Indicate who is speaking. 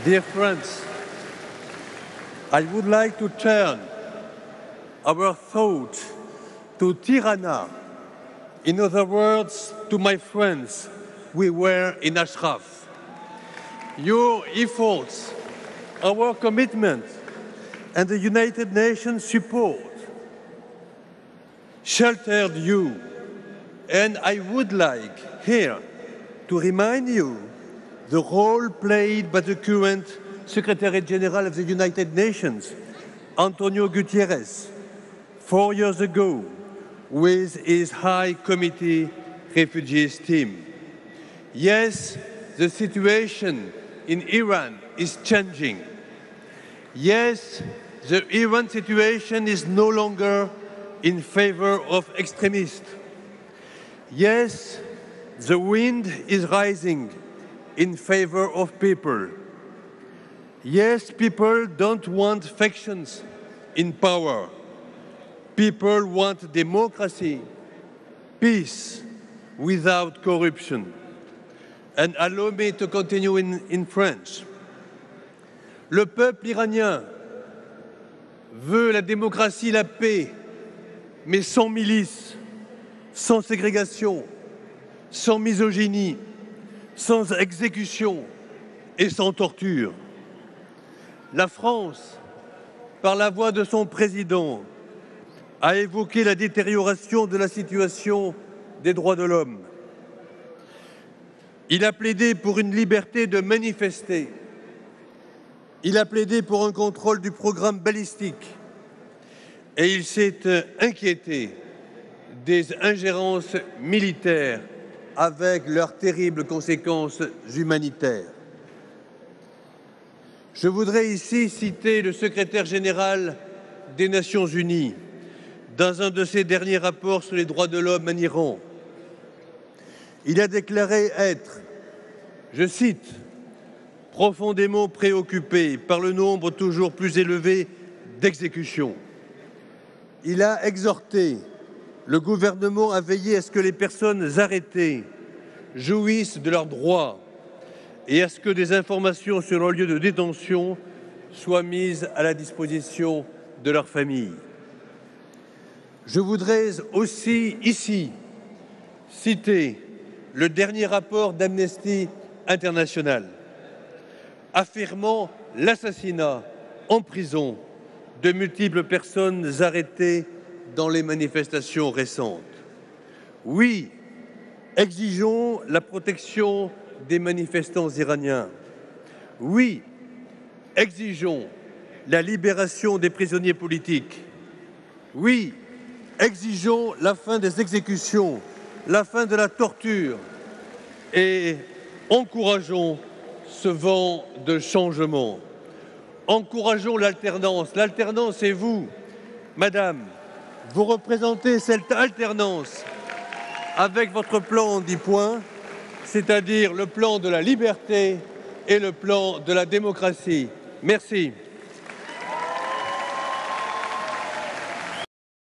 Speaker 1: Dear friends, I would like to turn our thought to Tirana. In other words, to my friends, we were in Ashraf. Your efforts, our commitment, and the United Nations support sheltered you. And I would like here to remind you the role played by the current Secretary General of the United Nations, Antonio Guterres, 4 years ago with his High Committee Refugees team. Yes, the situation in Iran is changing. Yes, the Iran situation is no longer in favor of extremists. Yes, the wind is rising in favor of people. Yes, people don't want factions in power. People want democracy, peace, without corruption. And allow me to continue in French. Le peuple iranien veut la démocratie, la paix, mais sans milice, sans ségrégation, sans misogynie, sans exécution et sans torture. La France, par la voix de son président, a évoqué la détérioration de la situation des droits de l'homme. Il a plaidé pour une liberté de manifester. Il a plaidé pour un contrôle du programme balistique. Et il s'est inquiété des ingérences militaires avec leurs terribles conséquences humanitaires. Je voudrais ici citer le secrétaire général des Nations Unies dans un de ses derniers rapports sur les droits de l'homme en Iran. Il a déclaré être, je cite, « profondément préoccupé par le nombre toujours plus élevé d'exécutions ». Il a exhorté le gouvernement à veiller à ce que les personnes arrêtées jouissent de leurs droits et à ce que des informations sur leur lieu de détention soient mises à la disposition de leurs familles. Je voudrais aussi ici citer le dernier rapport d'Amnesty International affirmant l'assassinat en prison de multiples personnes arrêtées dans les manifestations récentes. Oui, exigeons la protection des manifestants iraniens. Oui, exigeons la libération des prisonniers politiques. Oui, exigeons la fin des exécutions, la fin de la torture et encourageons ce vent de changement. Encourageons l'alternance. L'alternance, c'est vous, madame. Vous représentez cette alternance avec votre plan en 10 points, c'est-à-dire le plan de la liberté et le plan de la démocratie. Merci.